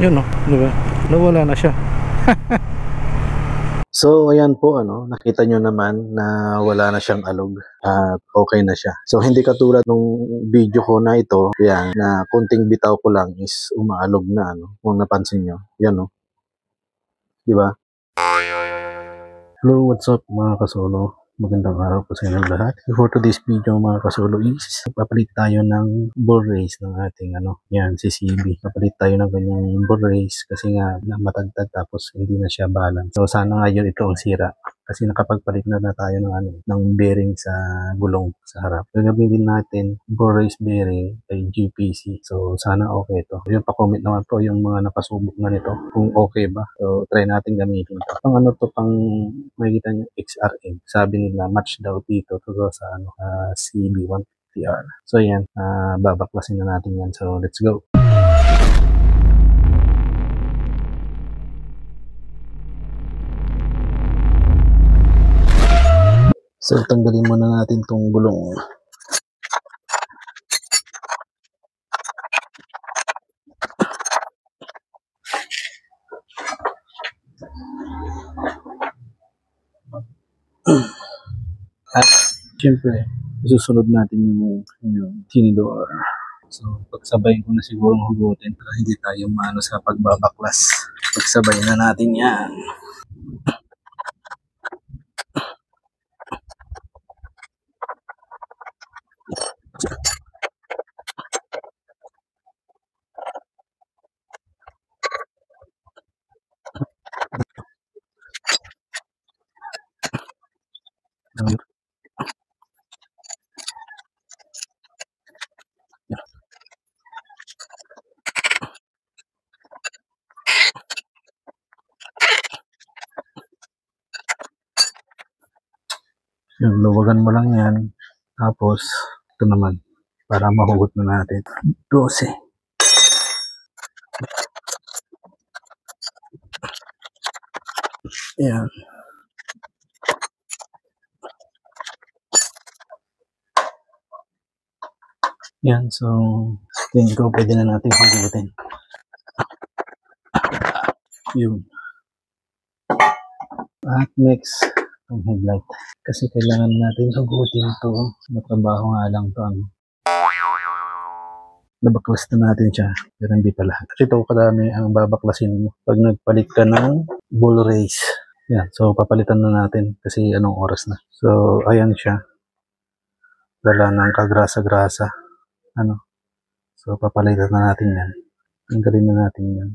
Yun o, di ba? Nawala na siya. So, ayan po, nakita nyo naman na wala na siyang alog at okay na siya. So, hindi katulad nung video ko na ito, yan, na kunting bitaw ko lang is umaalog na, kung napansin nyo. Yan, di ba? Hello, what's up mga kasolo? Magandang araw po sa inyong lahat. For today's video mga kasolo is papalit tayo ng bull race ng ating yan si CB. Papalit tayo ng ganyang bull race kasi nga matagtag tapos hindi na siya balance. So sana ngayon ito ang sira kasi nakapagpalit na tayo ng bearing sa gulong sa harap. Gagamitin natin bull race bearing kay GPC. So sana okay ito. Yung pa-comment naman po yung mga nakasubok na nito kung okay ba. So try natin gamitin ito. Pang pang makikita nyo XRM. Sabi nila match daw dito to sa CB150R. So yan, babaklasin na natin yan. So let's go. So tanggalin muna natin tong gulong. At syempre, isusunod natin yung tindor. So, pagsabay ko na siguro hugutin para hindi tayo maano sa pagbabaklas. Pagsabay na natin yan. Yung luwagan mo lang yan. Tapos, ito naman, para mahugot na natin. 12. Ayan. Yan, so, tingin ko pwede na natin hugutin. Yun. At next, ang headlight. Kasi kailangan natin hugutin ito. Matrabaho nga lang ito. Nabaklas na natin siya, pero hindi pa lahat. Ito kadami ang babaklasin mo pag nagpalit ka ng bull race. Yan, so papalitan na natin kasi anong oras na. So, ayan siya. Wala ng kagrasa-grasa. So, papalitan na natin yan. Tanggalin na natin yan.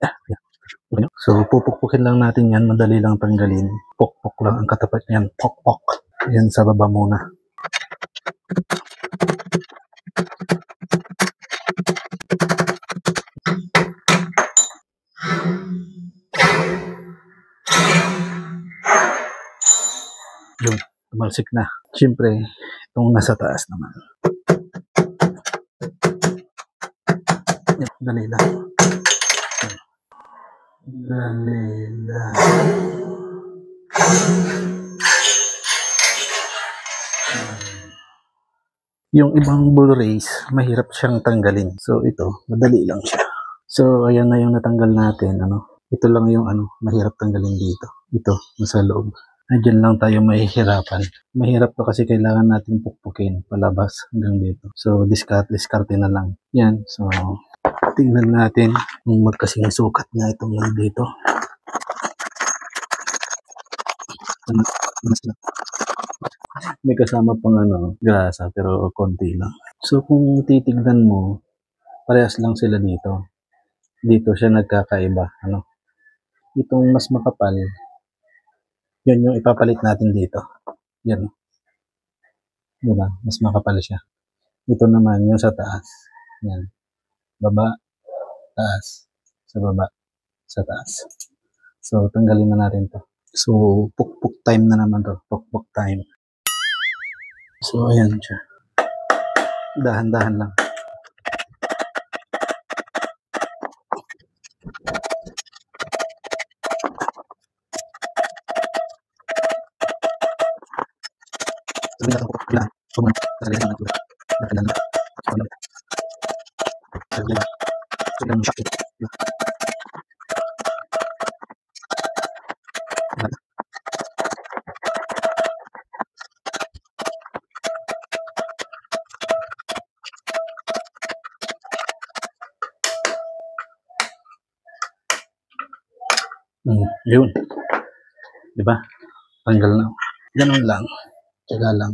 Yan. So, pupukpukin lang natin yan. Madali lang tanggalin. Pukpuk lang ang katapat niyan. Pukpuk. Yan sa baba muna. Yung tumalsik na. Siyempre, itong nasa taas naman. Yan, dali lang. Dali lang. Yung ibang bull race, mahirap siyang tanggalin. So, ito, madali lang siya. So, ayan na yung natanggal natin. Ito lang yung mahirap tanggalin dito. Ito, nasa loob. Diyan lang tayo mahihirapan. Mahirap to kasi kailangan natin pukpukin palabas hanggang dito. So, diskarte na lang. Yan. So, tingnan natin kung magkasing sukat niya itong dito. May kasama pang grasa pero konti lang. So, kung titignan mo, parehas lang sila dito. Dito siya nagkakaiba. Itong mas makapal, yun yung ipapalit natin dito. Yan. Diba? Mas makapal siya. Ito naman yung sa taas. Yan. Baba, taas. Sa baba, sa taas. So, tanggalin na natin to. So, pukpuk time na naman to. Pukpuk time. So, ayan siya. Dahan-dahan lang. Sabi natin ko, kailangan. Sumunod. Kailangan natin. Kailangan natin. Kailangan natin. Kailangan natin. Yun, di ba? Tanggal na. Ganun lang. Tsaga lang.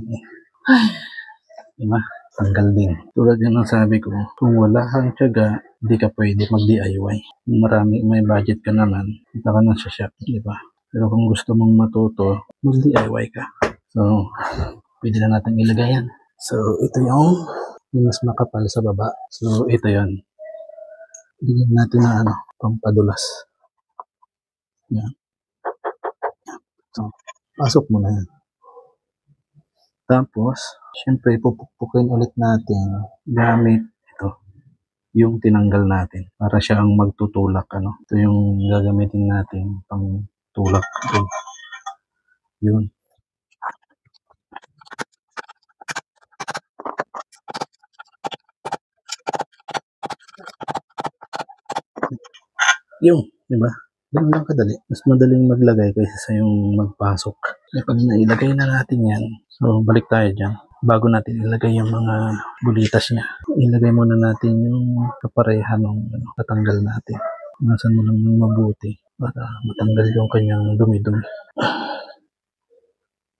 Di ba? Tanggal din. Tulad yan ang sabi ko, kung wala kang tsaga, hindi ka pwede mag-DIY. Kung may budget ka naman, punta ka na sa shop, di ba? Pero kung gusto mong matuto, mag-DIY ka. So, pwede na natin ilagay yan. So, ito yung mas makapal sa baba. So, ito yon. Bigyan natin na pampadulas. Yan. So, pasok mo na yan. Tapos, syempre, pupukpukin ulit natin gamit ito, yung tinanggal natin para siya ang magtutulak. Ito yung gagamitin natin pang tulak. Okay. Yun. Yung, di ba? Ganun lang kadali. Mas madaling maglagay kaysa sa yung magpasok. E pag nailagay na natin yan, so balik tayo dyan. Bago natin ilagay yung mga bulitas niya, ilagay muna natin yung kapareha ng tatanggal natin. Nasan mo lang ng mabuti para matanggal yung kanyang dumi-dumi.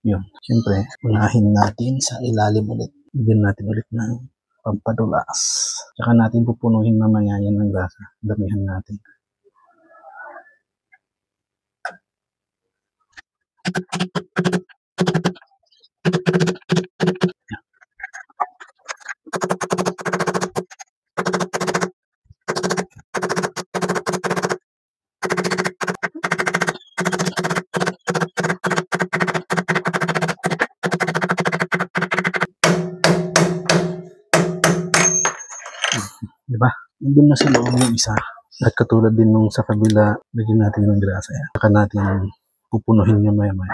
Yun. Siyempre, unahin natin sa ilalim ulit. Bigyan natin ulit ng pampadulas. Tsaka natin pupunuhin mamaya yan ng grasa. Damihan natin. Diba? Nandun na sa loob yung isa. At katulad din nung sa kabila, lagyan natin ng grasa yan. Saka natin pupunuhin niya maya-maya.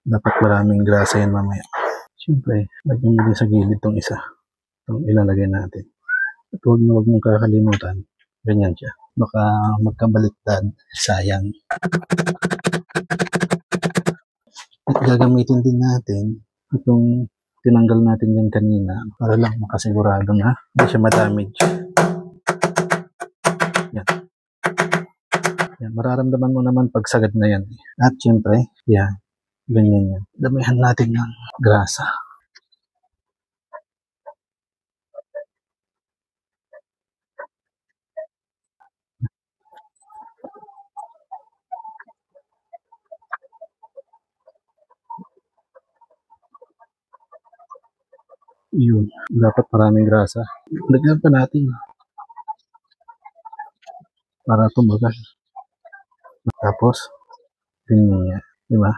Dapat maraming grasa yan mamaya. Siyempre, lagyan mo din sa gilid tong isa. Itong ilalagay natin. At huwag mong kakalimutan. Ganyan siya. Baka magkabaliktad. Sayang. At gagamitin din natin itong tinanggal natin yan kanina para lang makasigurado na hindi siya ma-damage. Yan. Yan. Mararamdaman mo naman pag sagad na yan. At syempre, yan. Ganyan yan. Damihan natin ng grasa. Yun. Dapat maraming grasa. Lagyan pa natin para tumagal. Tapos, ganyan yan. Diba?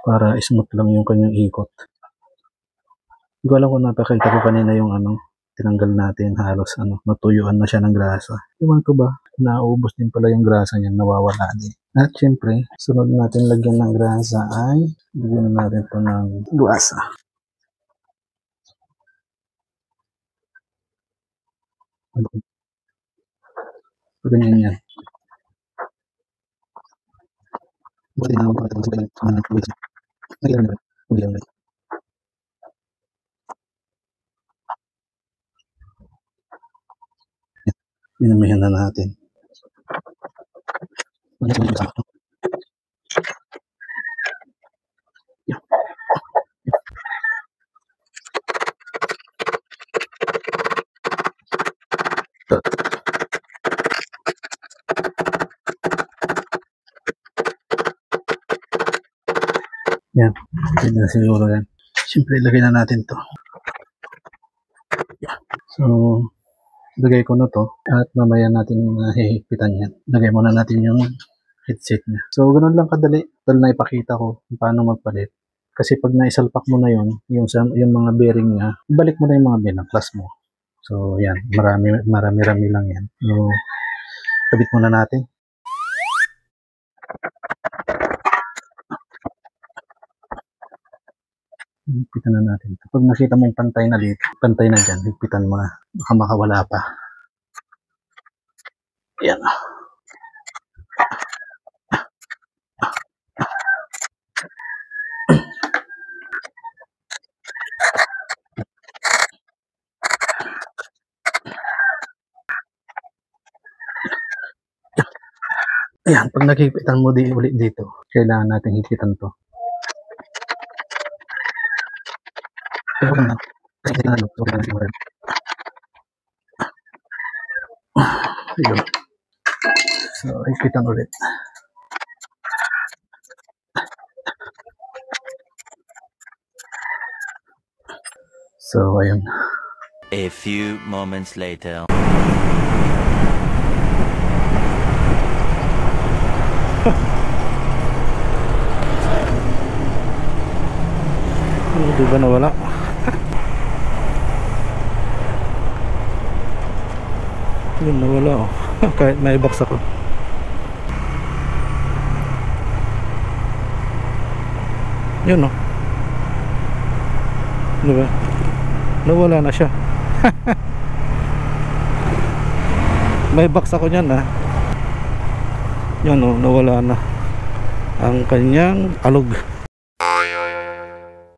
Para smooth lang yung kanyang ikot. Hindi ko alam kung napakita ko kanina yung tinanggal natin halos natuyuan na siya ng grasa. Iwan ko ba, naubos din pala yung grasa niya, nawawala din. At syempre, sunod natin lagyan ng grasa ay lagyan natin ito ng grasa. Ganyan yan. Buti na ako sa Pinamihan na natin. Yan. Pwede na siguro yan. Siyempre, ilagay na natin to. So, lagay ko na to at mamaya natin hihigpitan yan. Lagay muna natin yung headset niya. So, ganun lang kadali. Dahil na ipakita ko kung paano magpalit. Kasi pag naisalpak mo na yung mga bearing niya, balik mo na yung mga binaklas mo. So, yan. Marami-rami lang yan. So, kabit muna natin. Higpitan na natin. Pag nakita mong pantay na dyan, higpitan mo na. Baka makawala pa. Yan. Ayan, pag nakikitan mo ulit dito, kailangan natin hikitan to. Ayun. So, hikitan ulit. So, ayun. A few moments later. Di ba nawala? Yun, nawala oh. Kahit may box ako. Yun oh. Diba? Nawala na siya. May box ako niyan ah. Yan oh, nawala na ang kanyang alog.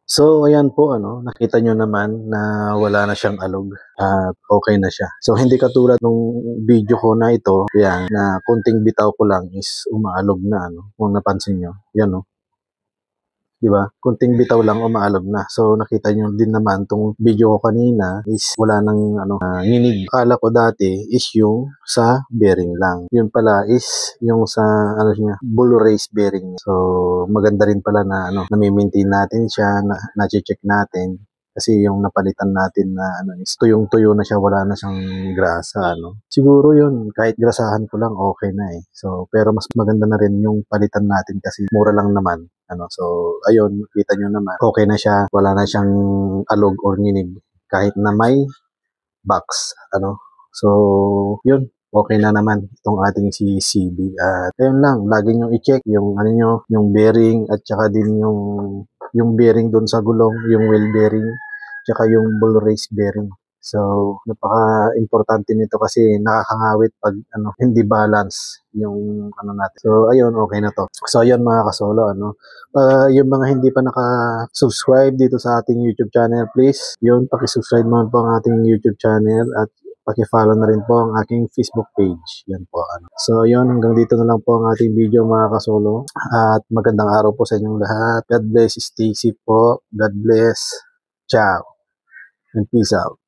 So ayan po, nakita nyo naman na wala na siyang alog at okay na siya. So hindi katulad nung video ko na ito, yan, na kunting bitaw ko lang is umaalog na, kung napansin nyo, yan diba? Kunting bitaw lang umaalog na. So nakita nyo din naman tong video ko kanina is wala nang nginig. Akala ko dati is yung sa bearing lang. Yun pala is yung sa niya, bull race bearing. So maganda rin pala na nami-maintain natin siya, na-check natin. Kasi yung napalitan natin na is tuyong-tuyo na siya, wala na siyang grasa, Siguro yun, kahit grasahan ko lang okay na eh. So pero mas maganda na rin yung palitan natin kasi mura lang naman. So ayun, kita nyo naman, okay na siya, wala na siyang alog or nginig kahit na may box, So yun, okay na naman itong ating si CB. At ayun lang, lagi nyo i-check yung yung bearing at saka din yung bearing doon sa gulong, yung wheel bearing, tsaka yung bull race bearing. So, napaka-importante nito kasi nakakangawit pag hindi balance yung natin. So, ayun, okay na to. So, ayun mga kasolo, yung mga hindi pa naka-subscribe dito sa ating YouTube channel, please, yun, paki-subscribe naman po ang ating YouTube channel at paki-follow na rin po ang aking Facebook page. Yan po. So, yun, hanggang dito na lang po ang ating video mga kasolo. At magandang araw po sa inyong lahat. God bless, stay safe po. God bless. Ciao. And peace out.